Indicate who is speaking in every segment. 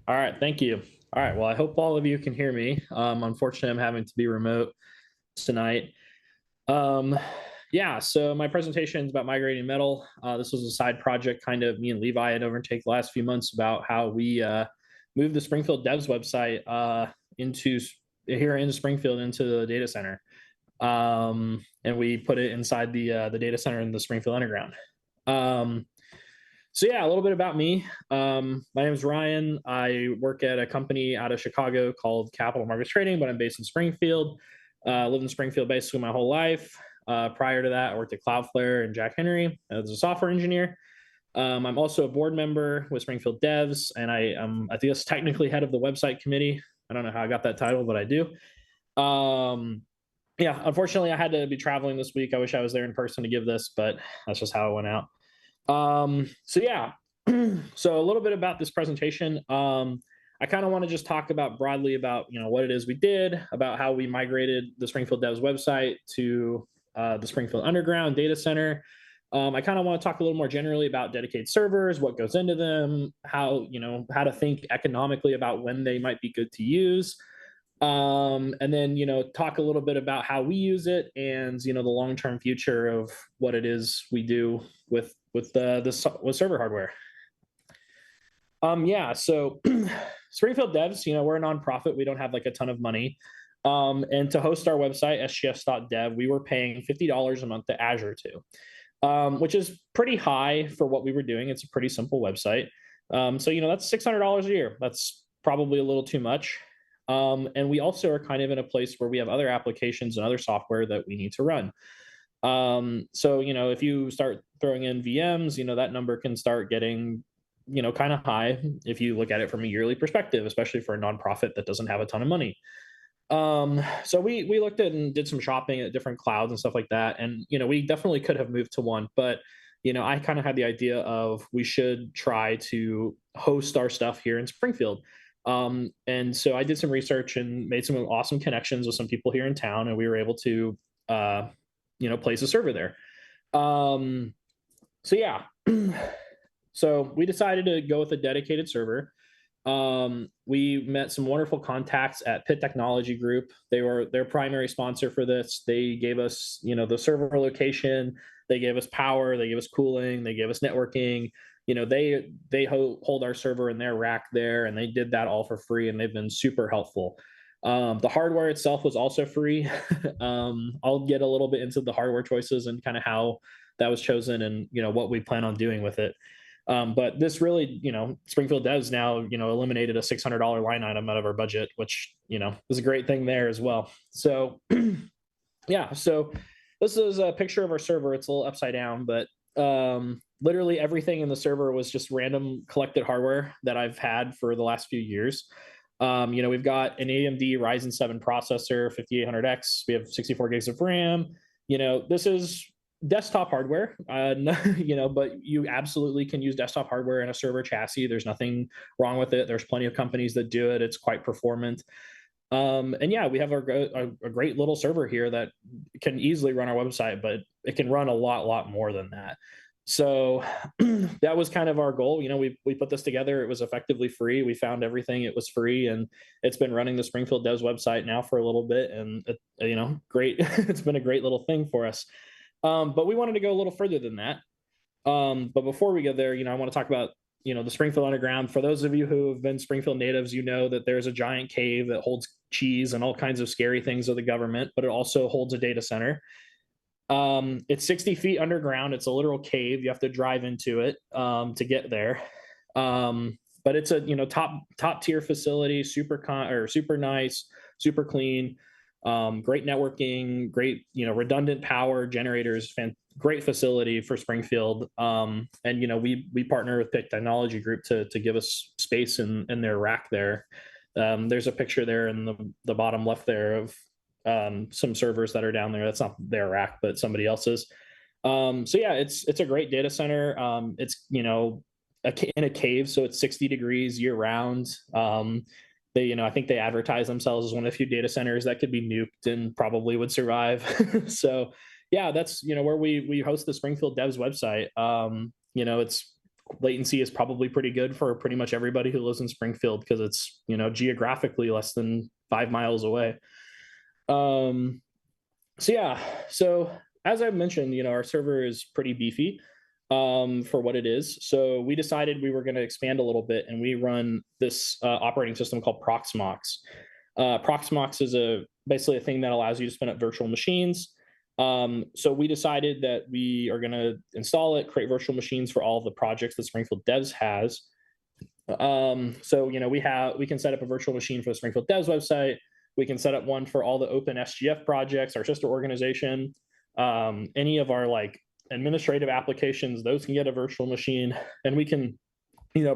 Speaker 1: All right, thank you. All right, well, I hope all of you can hear me. Unfortunately, I'm having to be remote tonight. Um, yeah, so my presentation is about migrating metal. This was a side project, kind of me and Levi had overtaken the last few months about how we moved the Springfield Devs website into here in Springfield into the data center, and we put it inside the data center in the Springfield Underground. Um, so yeah, a little bit about me. My name is Ryan. I work at a company out of Chicago called Capital Markets Trading, but I'm based in Springfield. Lived in Springfield basically my whole life. Prior to that, I worked at Cloudflare and Jack Henry as a software engineer. I'm also a board member with Springfield Devs, and I think that's technically head of the website committee. I don't know how I got that title, but I do. Um, yeah, unfortunately, I had to be traveling this week. I wish I was there in person to give this, but that's just how it went out. So yeah, so a little bit about this presentation. I kind of want to just talk about broadly about what it is we did, about how we migrated the Springfield Devs website to the Springfield Underground data center. I kind of want to talk a little more generally about dedicated servers, what goes into them, how to think economically about when they might be good to use, and then talk a little bit about how we use it and the long-term future of what it is we do with server hardware. Yeah, so Springfield Devs, we're a nonprofit. We don't have like a ton of money. And to host our website, sgf.dev, we were paying $50 a month to Azure to, which is pretty high for what we were doing. It's a pretty simple website. So that's $600 a year. That's probably a little too much. And we also are kind of in a place where we have other applications and other software that we need to run. So if you start throwing in VMs, that number can start getting kind of high if you look at it from a yearly perspective, especially for a nonprofit that doesn't have a ton of money. So we looked at and did some shopping at different clouds and stuff like that, and we definitely could have moved to one, but I kind of had the idea of we should try to host our stuff here in Springfield. And so I did some research and made some awesome connections with some people here in town, and we were able to, place a server there. So yeah, so we decided to go with a dedicated server. We met some wonderful contacts at Pitt Technology Group. They were their primary sponsor for this. They gave us, the server location. They gave us power. They gave us cooling. They gave us networking. They hold our server in their rack there, and they did that all for free, and they've been super helpful. The hardware itself was also free. I'll get a little bit into the hardware choices and kind of how that was chosen, and what we plan on doing with it. But this really, Springfield Devs now, eliminated a $600 line item out of our budget, which, is a great thing there as well. So, yeah, so this is a picture of our server. It's a little upside down, but literally everything in the server was just random collected hardware that I've had for the last few years. We've got an AMD Ryzen 7 processor, 5800X. We have 64 gigs of RAM. This is desktop hardware, but you absolutely can use desktop hardware in a server chassis. There's nothing wrong with it. There's plenty of companies that do it. It's quite performant. And yeah, we have a great little server here that can easily run our website, but it can run a lot more than that. So that was kind of our goal. We put this together. It was effectively free. We found everything. It was free, and it's been running the Springfield Devs website now for a little bit, and great. It's been a great little thing for us. But we wanted to go a little further than that. But before we go there, I want to talk about, the Springfield Underground. For those of you who have been Springfield natives, that there's a giant cave that holds cheese and all kinds of scary things of the government, but it also holds a data center. It's 60 feet underground. It's a literal cave. You have to drive into it to get there. But it's a top tier facility, super nice, super clean. Great networking, great redundant power generators, great facility for Springfield. And we partner with Pitt Technology Group to give us space in their rack there. There's a picture there in the bottom left there of some servers that are down there. That's not their rack, but somebody else's. So yeah, it's a great data center. It's in a cave, so it's 60 degrees year round. I think they advertise themselves as one of the few data centers that could be nuked and probably would survive. So yeah, that's where we host the Springfield Devs website. It's latency is probably pretty good for pretty much everybody who lives in Springfield because it's, geographically less than 5 miles away. So yeah, so as I mentioned, our server is pretty beefy for what it is. So we decided we were going to expand a little bit, and we run this operating system called Proxmox. Proxmox is basically a thing that allows you to spin up virtual machines. So we decided that we are going to install it, create virtual machines for all of the projects that Springfield Devs has. So we can set up a virtual machine for the Springfield Devs website. We can set up one for all the open SGF projects, our sister organization. Any of our like administrative applications, those can get a virtual machine, and we can,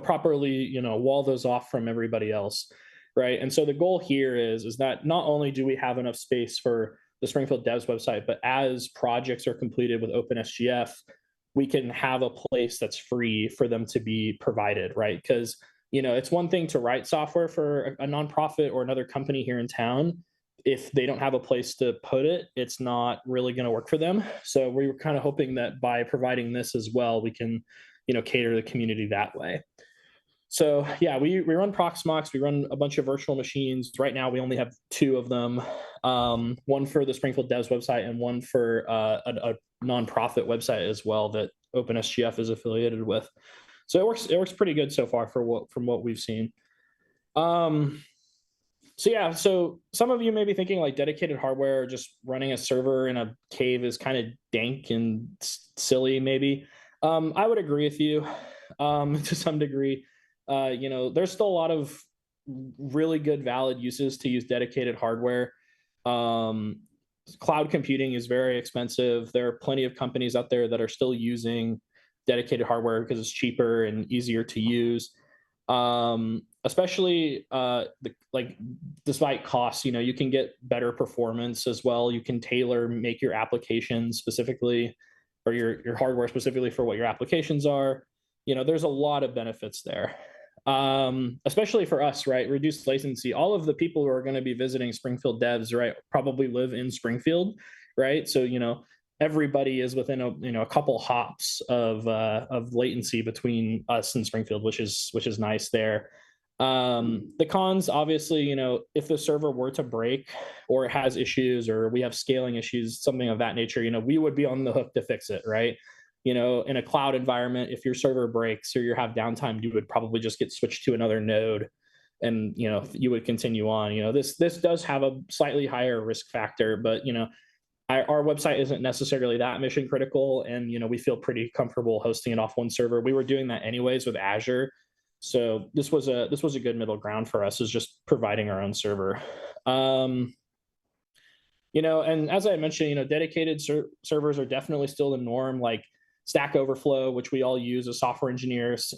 Speaker 1: properly, wall those off from everybody else, right? And so the goal here is that not only do we have enough space for the Springfield Devs website, but as projects are completed with open SGF, we can have a place that's free for them to be provided, right? Because it's one thing to write software for a nonprofit or another company here in town. If they don't have a place to put it, it's not really going to work for them. So we were kind of hoping that by providing this as well, we can, cater to the community that way. So yeah, we run Proxmox. We run a bunch of virtual machines. Right now, we only have 2 of them. One for the Springfield Devs website and one for a nonprofit website as well that OpenSGF is affiliated with. So it works pretty good so far from what we've seen. So yeah, so some of you may be thinking like dedicated hardware, just running a server in a cave is kind of dank and silly, maybe. I would agree with you to some degree. There's still a lot of really good, valid uses to use dedicated hardware. Cloud computing is very expensive. There are plenty of companies out there that are still using dedicated hardware because it's cheaper and easier to use. Especially despite costs, you can get better performance as well. You can make your application specifically, or your hardware specifically for what your applications are. There's a lot of benefits there. Especially for us, right? Reduced latency. All of the people who are going to be visiting Springfield Devs, right, probably live in Springfield, right? So, everybody is within a couple hops of latency between us and Springfield, which is nice there. The cons, obviously, if the server were to break or it has issues or we have scaling issues, something of that nature, we would be on the hook to fix it, right? In a cloud environment, if your server breaks or you have downtime, you would probably just get switched to another node and, you would continue on. This does have a slightly higher risk factor, but, our website isn't necessarily that mission critical, and we feel pretty comfortable hosting it off one server. We were doing that anyways with Azure, so this was a good middle ground for us, is just providing our own server. And as I mentioned, dedicated servers are definitely still the norm. Like Stack Overflow, which we all use as software engineers,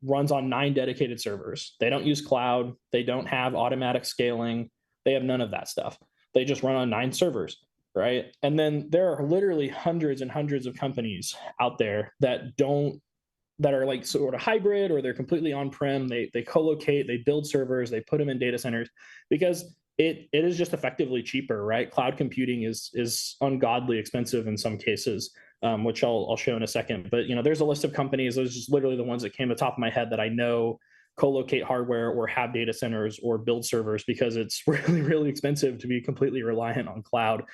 Speaker 1: runs on 9 dedicated servers. They don't use cloud. They don't have automatic scaling. They have none of that stuff. They just run on 9 servers. Right. And then there are literally hundreds and hundreds of companies out there that are like sort of hybrid, or they're completely on-prem. They co-locate, they build servers, they put them in data centers because it is just effectively cheaper, right? Cloud computing is ungodly expensive in some cases, which I'll show in a second. But there's a list of companies. Those are just literally the ones that came to the top of my head that I know co-locate hardware or have data centers or build servers, because it's really, really expensive to be completely reliant on cloud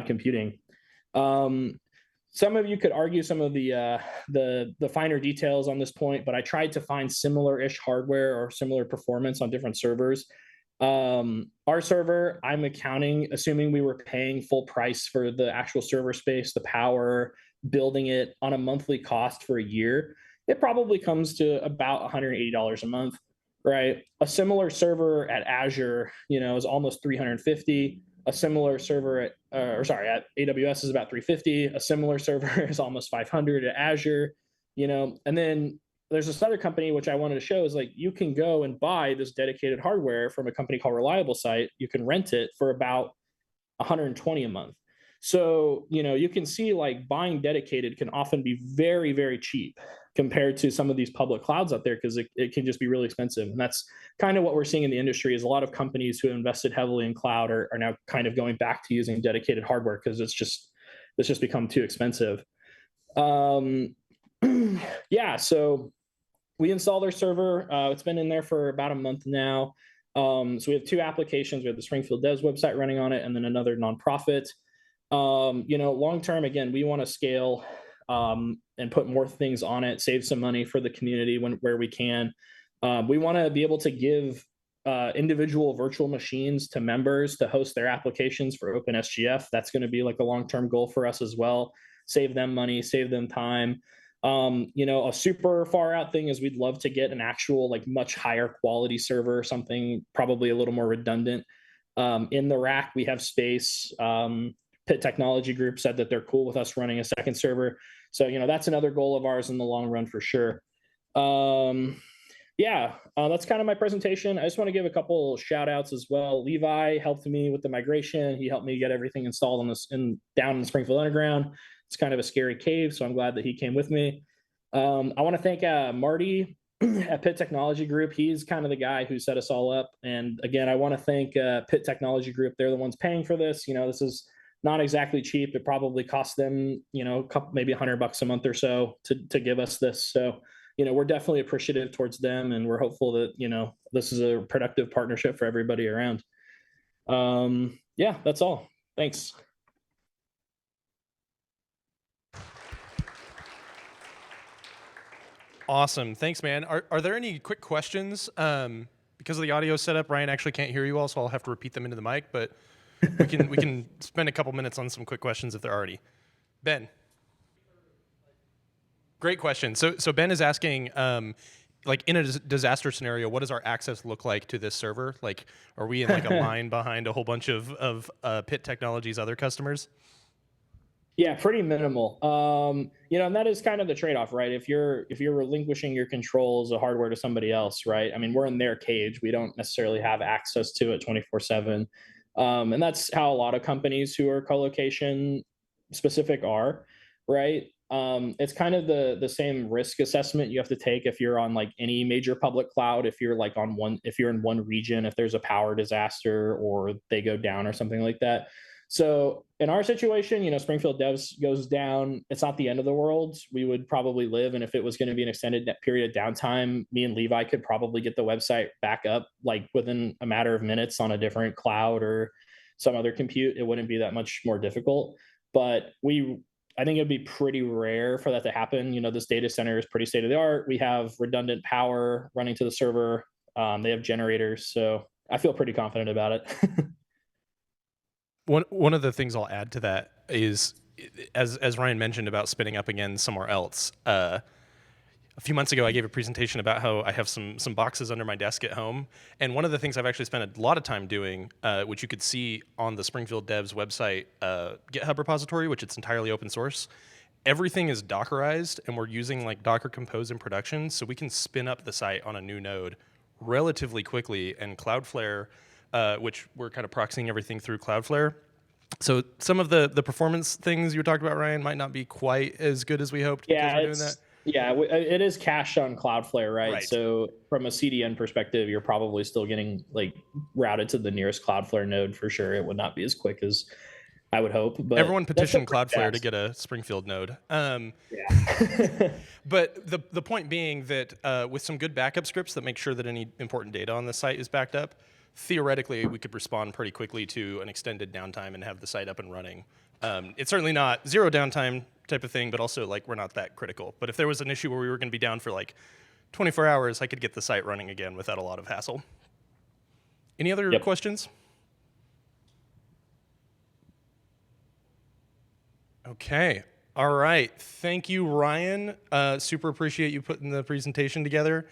Speaker 1: computing. Some of you could argue some of the finer details on this point, but I tried to find similar-ish hardware or similar performance on different servers. Our server, I'm assuming we were paying full price for the actual server space, the power, building it on a monthly cost for a year. It probably comes to about $180 a month, right? A similar server at Azure, is almost $350. A similar server at AWS is about $350. A similar server is almost $500 at Azure, and then there's this other company which I wanted to show is like, you can go and buy this dedicated hardware from a company called Reliable Site. You can rent it for about $120 a month. So, you can see like buying dedicated can often be very, very cheap compared to some of these public clouds out there, because it can just be really expensive. And that's kind of what we're seeing in the industry, is a lot of companies who invested heavily in cloud are now kind of going back to using dedicated hardware because it's just become too expensive. Yeah, so we installed our server. It's been in there for about a month now. So we have two applications. We have the Springfield Devs website running on it, and then another nonprofit. Long term, again, we want to scale and put more things on it, save some money for the community where we can. We want to be able to give individual virtual machines to members to host their applications for OpenSGF. That's going to be like a long term goal for us as well. Save them money, save them time. A super far out thing is we'd love to get an actual like much higher quality server, something probably a little more redundant. In the rack, we have space. Pit Technology Group said that they're cool with us running a second server. So, that's another goal of ours in the long run for sure. That's kind of my presentation. I just want to give a couple shout outs as well. Levi helped me with the migration. He helped me get everything installed on this down in the Springfield Underground. It's kind of a scary cave, so I'm glad that he came with me. I want to thank Marty at Pit Technology Group. He's kind of the guy who set us all up. And again, I want to thank Pit Technology Group. They're the ones paying for this. This is not exactly cheap. It probably cost them, maybe $100 a month or so to give us this. So, we're definitely appreciative towards them, and we're hopeful that, this is a productive partnership for everybody around. That's all. Thanks.
Speaker 2: Awesome. Thanks, man. Are there any quick questions? Because of the audio setup, Ryan actually can't hear you all, so I'll have to repeat them into the mic, but we can spend a couple minutes on some quick questions if they're already. Ben. Great question. So Ben is asking, like in a disaster scenario, what does our access look like to this server? Like, are we in like a line behind a whole bunch of Pit Technology's other customers?
Speaker 1: Yeah, pretty minimal. And that is kind of the trade-off, right? If you're relinquishing your controls of hardware to somebody else, right? I mean, we're in their cage. We don't necessarily have access to it 24/7. And that's how a lot of companies who are co-location specific are, right? It's kind of the same risk assessment you have to take if you're on like any major public cloud, if you're like if you're in one region, if there's a power disaster or they go down or something like that. So in our situation, Springfield Devs goes down. It's not the end of the world. We would probably live. And if it was going to be an extended period of downtime, me and Levi could probably get the website back up like within a matter of minutes on a different cloud or some other compute. It wouldn't be that much more difficult. But I think it'd be pretty rare for that to happen. This data center is pretty state of the art. We have redundant power running to the server. They have generators. So I feel pretty confident about it.
Speaker 2: One of the things I'll add to that is, as Ryan mentioned about spinning up again somewhere else. A few months ago, I gave a presentation about how I have some boxes under my desk at home, and one of the things I've actually spent a lot of time doing, which you could see on the Springfield Devs website GitHub repository, which it's entirely open source. Everything is Dockerized, and we're using like Docker Compose in production, so we can spin up the site on a new node relatively quickly. And Cloudflare, which we're kind of proxying everything through Cloudflare. So some of the performance things you talked about, Ryan, might not be quite as good as we hoped because we're doing that.
Speaker 1: Yeah, it is cached on Cloudflare, right?
Speaker 2: Right.
Speaker 1: So from a CDN perspective, you're probably still getting like routed to the nearest Cloudflare node for sure. It would not be as quick as I would hope. But
Speaker 2: everyone petitioned Cloudflare to get a Springfield node.
Speaker 1: Yeah.
Speaker 2: But the point being that with some good backup scripts that make sure that any important data on the site is backed up, theoretically we could respond pretty quickly to an extended downtime and have the site up and running. It's certainly not zero downtime type of thing, but also like we're not that critical. But if there was an issue where we were going to be down for like 24 hours, I could get the site running again without a lot of hassle. Any other questions? Okay. All right. Thank you, Ryan. Super appreciate you putting the presentation together.